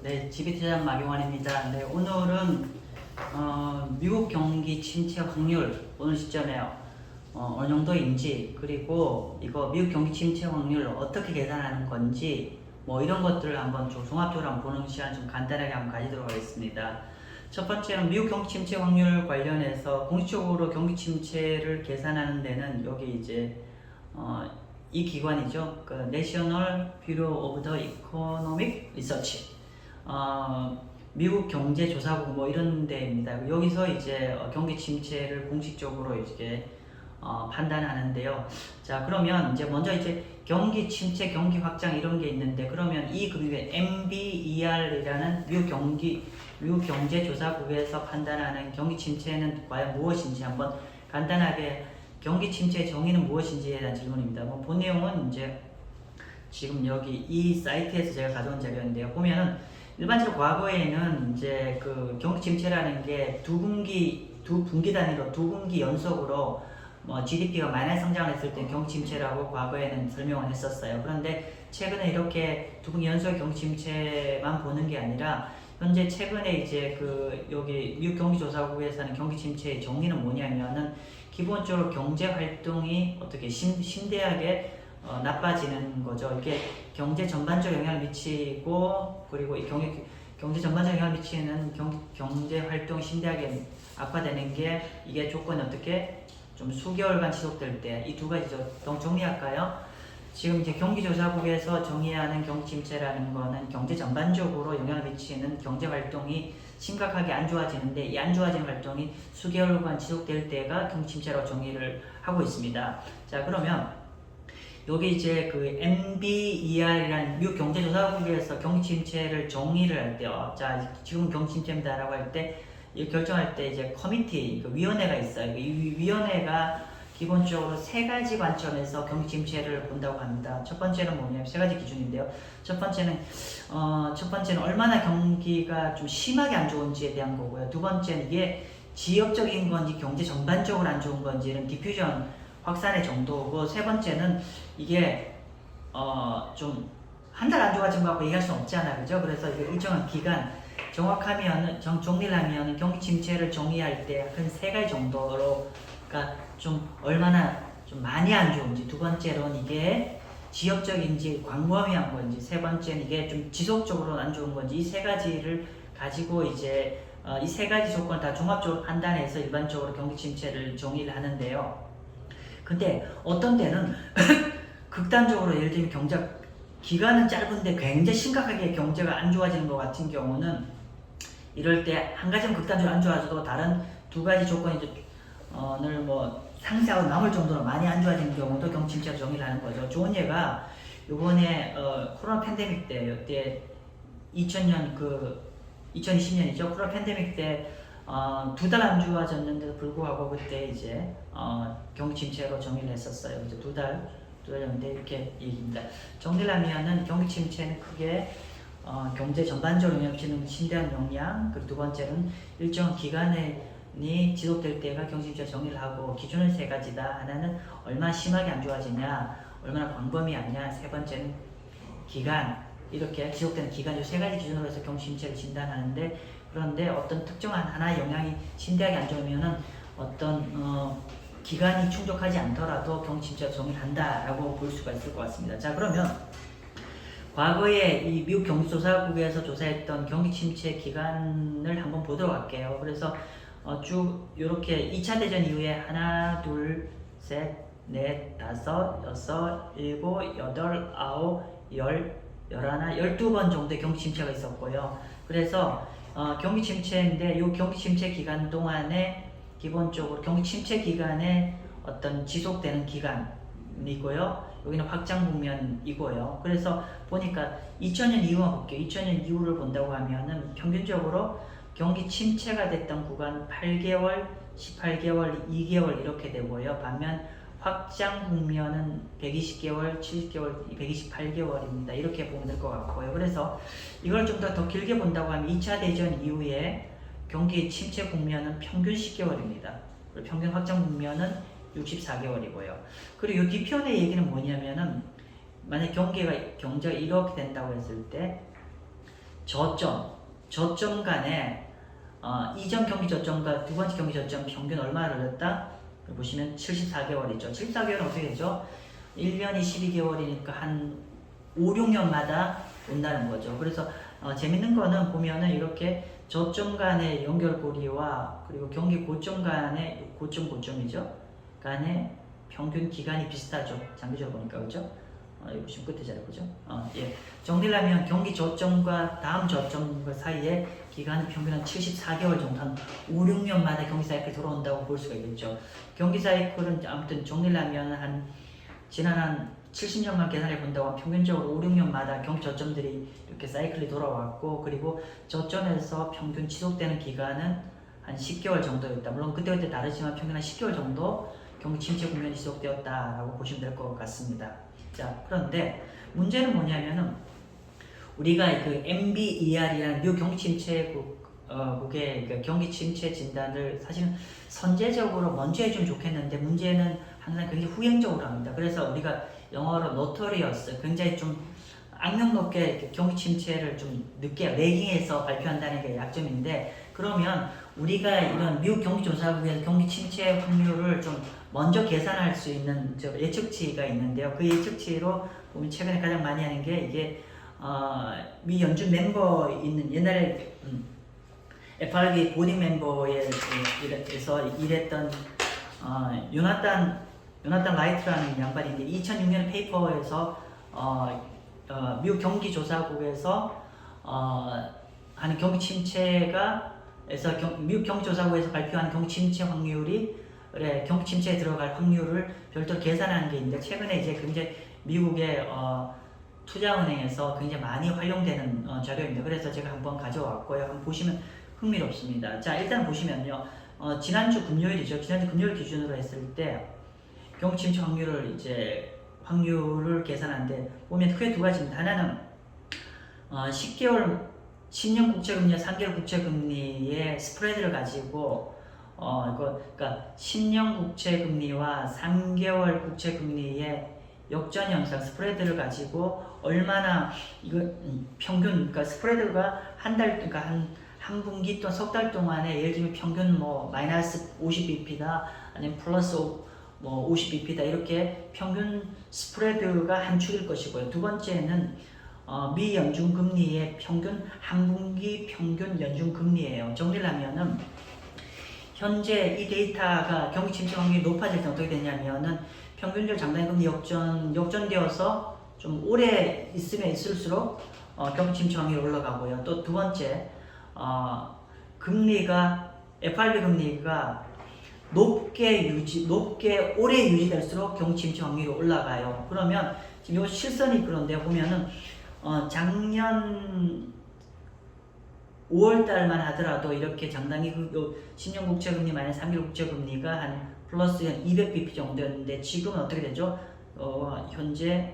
네, GBT장 마경환입니다. 네, 오늘은 미국 경기 침체 확률 오늘 시점에 어느 정도인지, 그리고 이거 미국 경기 침체 확률 어떻게 계산하는 건지 뭐 이런 것들을 한번 좀 종합적으로 한번 보는 시간 좀 간단하게 한번 가지도록 하겠습니다. 첫 번째는 미국 경기 침체 확률 관련해서 공식적으로 경기 침체를 계산하는 데는 여기 이제 이 기관이죠. 그 National Bureau of the Economic Research. 미국 경제조사국 뭐 이런 데입니다. 여기서 이제 경기 침체를 공식적으로 이제 판단하는데요. 자, 그러면 이제 먼저 이제 경기 침체, 경기 확장 이런 게 있는데, 그러면 이 금액의 NBER이라는 미국 경제조사국에서 판단하는 경기 침체는 과연 무엇인지 한번 간단하게 경기 침체의 정의는 무엇인지에 대한 질문입니다. 뭐 본 내용은 이제 지금 여기 이 사이트에서 제가 가져온 자료인데요. 보면은 일반적으로 과거에는 이제 그 경기 침체라는 게 두 분기 단위로 두 분기 연속으로 뭐 GDP가 마이너스 성장을 했을 때 경기 침체라고 과거에는 설명을 했었어요. 그런데 최근에 이렇게 두 분기 연속 경기 침체만 보는 게 아니라 현재 최근에 이제 그 여기 미국 경기조사국에서는 경기 침체의 정의는 뭐냐면은 기본적으로 경제 활동이 어떻게 심대하게 나빠지는 거죠. 이게 경제 전반적으로 영향을 미치고, 그리고 이 경제 전반적으로 영향을 미치는 경제 활동이 심대하게 악화되는 게, 이게 조건이 어떻게 좀 수개월간 지속될 때, 이 두 가지죠. 정리할까요? 지금 이제 경기조사국에서 정의하는 경기 침체라는 거는 경제 전반적으로 영향을 미치는 경제 활동이 심각하게 안 좋아지는데, 이 안 좋아지는 활동이 수개월간 지속될 때가 경기 침체라고 정의를 하고 있습니다. 자, 그러면 여기 이제 그 NBER이라는 미국 경제조사국에서 경기 침체를 정의를 할 때요. 자, 지금 경기 침체입니다라고 할 때, 이 결정할 때 이제 커미티, 그 위원회가 있어요. 이 위원회가 기본적으로 세 가지 관점에서 경기 침체를 본다고 합니다. 첫 번째는 뭐냐면 세 가지 기준인데요. 첫 번째는 얼마나 경기가 좀 심하게 안 좋은지에 대한 거고요. 두 번째는 이게 지역적인 건지 경제 전반적으로 안 좋은 건지는 디퓨전 확산의 정도고, 세 번째는 이게 좀 한 달 안 좋아진 거 갖고 얘기할 수는 없잖아요, 그죠? 그래서 일정한 기간 정확하면은 정리를 하면은 경기 침체를 정의할 때 한 세 가지 정도로, 그러니까 좀 얼마나 좀 많이 안 좋은지, 두 번째로는 이게 지역적인지 광범위한 건지, 세 번째는 이게 좀 지속적으로 안 좋은 건지, 이 세 가지를 가지고 이제 이 세 가지 조건을 다 종합적으로 판단해서 일반적으로 경기 침체를 정의를 하는데요. 근데 어떤 때는 극단적으로, 예를 들면 기간은 짧은데 굉장히 심각하게 경제가 안 좋아지는 것 같은 경우는, 이럴 때 한 가지는 극단적으로 안 좋아져도 다른 두 가지 조건을 뭐 상쇄하고 남을 정도로 많이 안 좋아지는 경우도 경기 침체로 정의를 하는 거죠. 좋은 예가 요번에 코로나 팬데믹 때 2020년이죠. 코로나 팬데믹 때 두 달 안 좋아졌는데도 불구하고 그때 이제 경기 침체로 정의를 했었어요. 이제 두 달 정도 이렇게 얘기입니다. 정리를 하면은 경기 침체는 크게 경제 전반적으로 영향을 미치는 심대한 영향, 그리고 두 번째는 일정 기간이 지속될 때가 경기 침체 정의를 하고, 기준은 세 가지다. 하나는 얼마나 심하게 안 좋아지냐, 얼마나 광범위하냐, 세 번째는 기간, 이렇게 지속되는 기간, 이 세 가지 기준으로 해서 경기 침체를 진단하는데, 그런데 어떤 특정한 하나의 영향이 심대하게 안 좋으면은 어떤 기간이 충족하지 않더라도 경기 침체가 정의를 한다라고 볼 수가 있을 것 같습니다. 자, 그러면 과거에 이 미국 경기조사국에서 조사했던 경기 침체 기간을 한번 보도록 할게요. 그래서 쭉 이렇게 2차 대전 이후에 하나, 둘, 셋, 넷, 다섯, 여섯, 일곱, 여덟, 아홉, 열, 열하나, 12번 정도의 경기 침체가 있었고요. 그래서 경기 침체인데, 이 경기 침체 기간 동안에 기본적으로 경기 침체 기간에 어떤 지속되는 기간이고요. 여기는 확장 국면이고요. 그래서 보니까 2000년 이후만 볼게요. 2000년 이후를 본다고 하면은 평균적으로 경기 침체가 됐던 구간 8개월, 18개월, 2개월 이렇게 되고요. 반면 확장 국면은 120개월, 70개월, 128개월입니다. 이렇게 보면 될 것 같고요. 그래서 이걸 좀 더 길게 본다고 하면 2차 대전 이후에 경기 침체 국면은 평균 10개월입니다. 그리고 평균 확장 국면은 64개월이고요. 그리고 이 뒤편의 얘기는 뭐냐면은, 만약 경제가 이렇게 된다고 했을 때 저점 간에 이전 경기 저점과 두 번째 경기 저점 평균 얼마를 얻었다? 보시면 74개월이죠. 74개월은 어떻게 되죠? 1년이 12개월이니까 한 5, 6년마다 온다는 거죠. 그래서 재밌는 거는 보면은 이렇게 저점 간의 연결고리와 그리고 경기 고점 간의 고점이죠. 간의 평균 기간이 비슷하죠. 장기적으로 보니까 그죠? 여기 보시면 끝에 잘 보죠. 예. 정리를 하면 경기 저점과 다음 저점 사이에 기간은 평균 한 74개월 정도, 한 5, 6년마다 경기 사이클이 돌아온다고 볼 수가 있겠죠. 경기 사이클은 아무튼 정리를 하면 한 지난 한 70년만 계산해 본다고 평균적으로 5, 6년마다 경기 저점들이 이렇게 사이클이 돌아왔고, 그리고 저점에서 평균 지속되는 기간은 한 10개월 정도였다. 물론 그때그때 다르지만 평균 한 10개월 정도 경기 침체 국면이 지속되었다라고 보시면 될 것 같습니다. 자, 그런데 문제는 뭐냐면은 우리가 그 MBER이라는 미국 경기 침체국의 그 경기 침체 진단을 사실은 선제적으로 먼저 해주면 좋겠는데 문제는 항상 굉장히 후행적으로 합니다. 그래서 우리가 영어로 notorious, 굉장히 좀 악명 높게 경기 침체를 좀 늦게 레깅해서 발표한다는 게 약점인데, 그러면 우리가 이런 미국 경기조사국에서 경기 침체 확률을 좀 먼저 계산할 수 있는 예측치가 있는데요. 그 예측치로 보면 최근에 가장 많이 하는 게 이게 미 연준 멤버 있는 옛날에 FRB 보딩 멤버에서 일했던 요나탄 라이트라는 양반인데 2006년 페이퍼에서 미국 경기조사국에서 하는 경기 침체가 미국 경기조사국에서 발표하는 경기 침체 확률이 경기 침체에 들어갈 확률을 별도로 계산하는 게 있는데, 최근에 이제 굉장히 미국의 투자은행에서 굉장히 많이 활용되는 자료입니다. 그래서 제가 한번 가져왔고요. 한번 보시면 흥미롭습니다. 자, 일단 보시면요. 지난주 금요일이죠. 지난주 금요일 기준으로 했을 때 경기 침체 확률을 계산하는데 보면 크게 두 가지입니다. 하나는 10년 국채금리와 3개월 국채금리의 스프레드를 가지고 그러니까 10년 국채금리와 3개월 국채금리의 역전 현상 스프레드를 가지고 얼마나 이거 평균, 그러니까 스프레드가 그러니까 한 분기 또는 석 달 동안에 예를 들면 평균 뭐 마이너스 50bp다 아니면 플러스 50bp다 이렇게 평균 스프레드가 한 축일 것이고요. 두 번째는 미 연준 금리의 평균 한 분기 평균 연준 금리예요. 정리를 하면은 현재 이 데이터가 경기 침체 확률이 높아질 때 어떻게 되냐면은 평균적 장단금리 역전되어서 좀 오래 있으면 있을수록 경기 침체 확률이 올라가고요. 또 두 번째 금리가 FRB 금리가 높게 오래 유지될수록 경기 침체 확률이 올라가요. 그러면 지금 이 실선이 그런데 보면은 작년 5월달만 하더라도 이렇게 장당기 10년 국채금리 마이너스 3개월 국채금리가 한 플러스 한 200bp 정도였는데 지금은 어떻게 되죠? 현재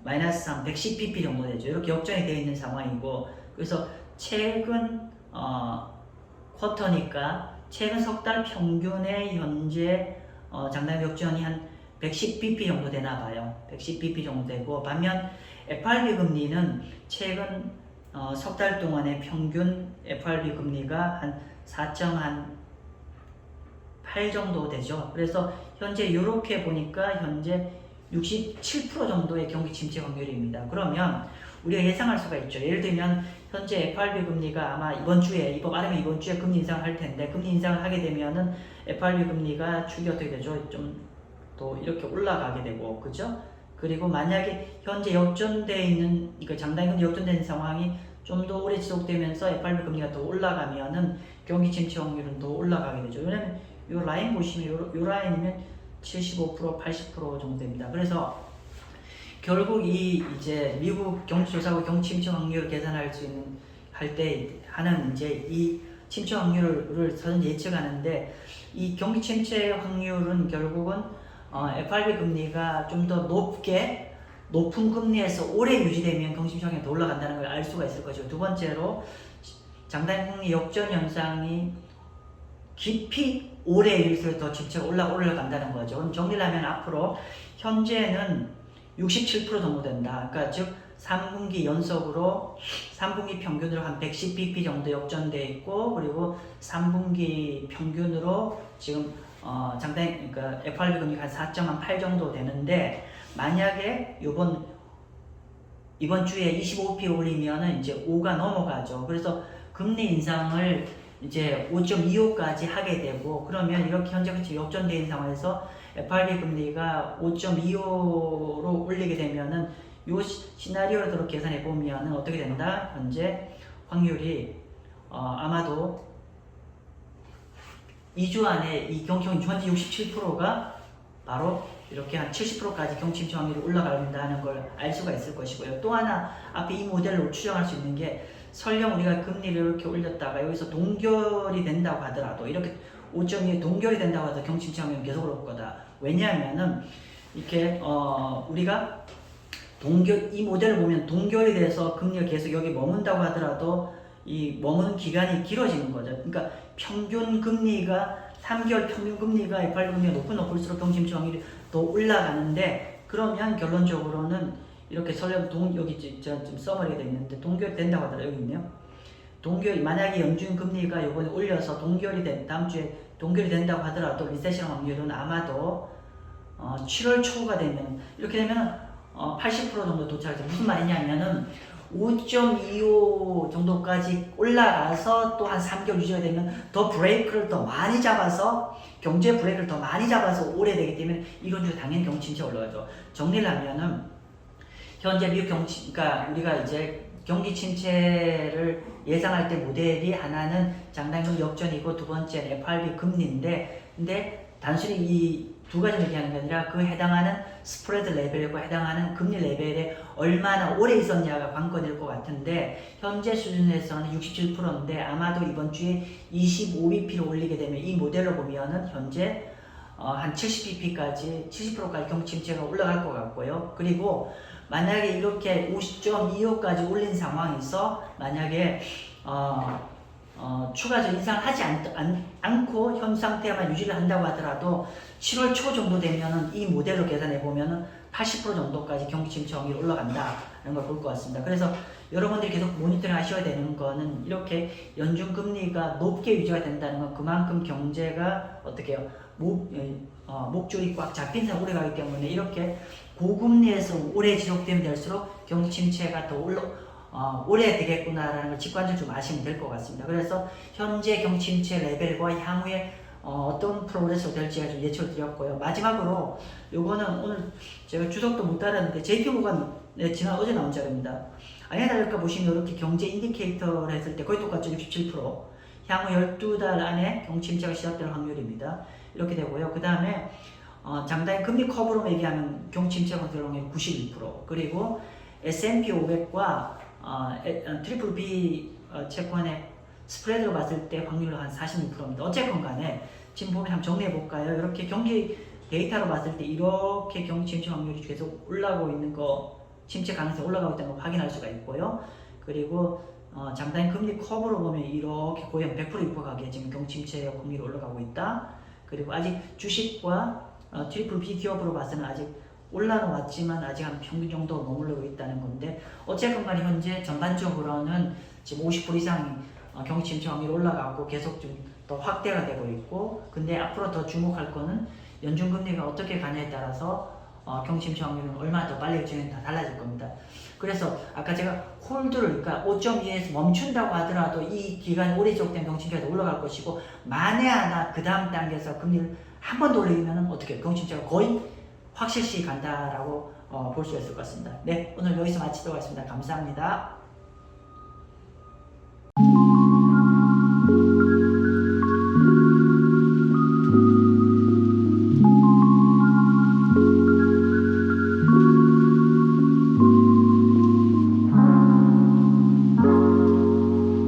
마이너스 한 110bp 정도 되죠. 이렇게 역전이 되어 있는 상황이고, 그래서 최근 쿼터니까 최근 석 달 평균의 현재 장당 역전이 한 110bp 정도 되나 봐요. 110bp 정도 되고, 반면 FRB 금리는 최근 석 달 동안의 평균 FRB 금리가 한 4.8 정도 되죠. 그래서 현재 이렇게 보니까 현재 67% 정도의 경기 침체 확률입니다. 그러면 우리가 예상할 수가 있죠. 예를 들면 현재 FRB 금리가 아마 이번 주에 금리 인상을 할 텐데, 금리 인상을 하게 되면은 FRB 금리가 축이 어떻게 되죠? 좀 또 이렇게 올라가게 되고, 그죠? 그리고 만약에 현재 역전되어 있는 장단금리 역전된 상황이 좀 더 오래 지속되면서 FRB 금리가 더 올라가면은 경기 침체 확률은 더 올라가게 되죠. 왜냐면 이 라인 보시면 이 라인이면 75%, 80% 정도 됩니다. 그래서 결국 이제 미국 경기조사국 경기 침체 확률을 계산할 수 있는 때 하는 이제 이 침체 확률을 선 예측하는데, 이 경기 침체 확률은 결국은 FRB 금리가 좀 더 높은 금리에서 오래 유지되면 경기 침체 확률이 더 올라간다는 걸 알 수가 있을 것이고, 두 번째로 장단금리 역전 현상이 깊이 오래 유지돼서 더 침체가 올라간다는 거죠. 그럼 정리를 하면 앞으로 현재는 67% 정도 된다. 그러니까 즉 3분기 연속으로 3분기 평균으로 한 110bp 정도 역전돼 있고, 그리고 3분기 평균으로 지금 장단기 그러니까 FRB 금리가 한 4.8 정도 되는데, 만약에 이번 주에 25p 올리면은 이제 5가 넘어가죠. 그래서 금리 인상을 이제 5.25까지 하게 되고, 그러면 이렇게 현재같이 역전되어 있는 상황에서 FRB 금리가 5.25로 올리게 되면은 요 시나리오로 계산해 보면은 어떻게 된다? 현재 확률이 아마도 2주 안에 이 경청 현재 67%가 바로 이렇게 한 70%까지 경침체 확률이 올라간다는 걸 알 수가 있을 것이고요. 또 하나 앞에 이 모델로 추정할 수 있는 게, 설령 우리가 금리를 이렇게 올렸다가 여기서 동결이 된다고 하더라도, 이렇게 5.2에 동결이 된다고 하더라도 경침체 확률은 계속 올 거다. 왜냐하면은 이렇게 우리가 이 모델을 보면 동결이 돼서 금리가 계속 여기 머문다고 하더라도 이 머무는 기간이 길어지는 거죠. 그러니까 평균 금리가 3개월 평균 금리가 FRB 금리가 높을수록 경침체 확률이 더 올라가는데, 그러면 결론적으로는 이렇게 설령 여기 제가 좀 써머리가 되어 있는데 동결 된다고 하더라도 여기 있네요. 만약에 연준 금리가 이번에 올려서 다음 주에 동결이 된다고 하더라도 리세션 확률은 아마도 7월 초가 되면, 이렇게 되면 80% 정도 도착해서, 무슨 말이냐면은 5.25 정도까지 올라가서 또 한 3개월 유지가 되면 더 브레이크를 더 많이 잡아서, 경제 브레이크를 더 많이 잡아서 오래 되기 때문에 이번 주 당연히 경침체 올라가죠. 정리를 하면은 현재 미국 그러니까 우리가 이제 경기 침체를 예상할 때 모델이, 하나는 장단금 역전이고 두 번째는 FRB 금리인데, 근데 단순히 이 두 가지를 얘기하는 게 아니라 그 해당하는 스프레드 레벨과 해당하는 금리 레벨에 얼마나 오래 있었냐가 관건일 것 같은데, 현재 수준에서는 67%인데 아마도 이번 주에 25bp를 올리게 되면 이 모델로 보면은 현재 한 70bp까지 70%까지 경침체가 올라갈 것 같고요. 그리고 만약에 이렇게 50.25까지 올린 상황에서 만약에 추가적인 인상을 하지 않고 현 상태만 유지를 한다고 하더라도 7월 초 정도 되면은 이 모델로 계산해 보면은 80% 정도까지 경기 침체 확률이 올라간다는 걸 볼 것 같습니다. 그래서 여러분들이 계속 모니터링 하셔야 되는 거는, 이렇게 연준 금리가 높게 유지가 된다는 건 그만큼 경제가 어떻게 해요? 목줄이 꽉 잡힌 상태로 오래 가기 때문에, 이렇게 고금리에서 오래 지속되면 될수록 경기 침체가 더 오래 되겠구나라는 걸 직관적으로 좀 아시면 될 것 같습니다. 그래서 현재 경침체 레벨과 향후에 어떤 프로그레스가 될지가 좀 예측을 드렸고요. 마지막으로 요거는 오늘 제가 주석도 못 달았는데 JP모간 어제 나온 자료입니다. 아니나 다를까 보시면 이렇게 경제 인디케이터를 했을 때 거의 똑같죠. 67%. 향후 12달 안에 경침체가 시작될 확률입니다. 이렇게 되고요. 그 다음에 장단기 금리 커브로 얘기하면 경침체가 될 확률이 91%. 그리고 S&P 500과 트리플 B 채권의 스프레드로 봤을 때 확률로 한 46%입니다. 어쨌건 간에 지금 보면 한번 정리해 볼까요? 이렇게 경기 데이터로 봤을 때 이렇게 경기 침체 확률이 계속 올라가고 있는 거, 침체 가능성이 올라가고 있다는 걸 확인할 수가 있고요. 그리고 장단기 금리 커브로 보면 이렇게 거의 한 100% 육박하게 지금 경기 침체 확률이 올라가고 있다. 그리고 아직 주식과 트리플 B 기업으로 봐서는 아직 올라는 왔지만 아직 한 평균 정도 머무르고 있다는 건데, 어쨌건 간에 현재 전반적으로는 지금 50% 이상이 경기 침체 확률이 올라가고 계속 좀 더 확대가 되고 있고, 근데 앞으로 더 주목할 거는 연준 금리가 어떻게 가냐에 따라서 경기 침체 확률은 얼마나 더 빨리 진행이 다 달라질 겁니다. 그래서 아까 제가 홀드를, 그러니까 5.2에서 멈춘다고 하더라도 이 기간이 오래 지속되면 경기 침체가 더 올라갈 것이고, 만에 하나 그 다음 단계에서 금리를 한 번 더 올리면 어떻게 경기 침체가 거의 확실시 간다라고 볼 수 있을 것 같습니다. 네, 오늘 여기서 마치도록 하겠습니다. 감사합니다.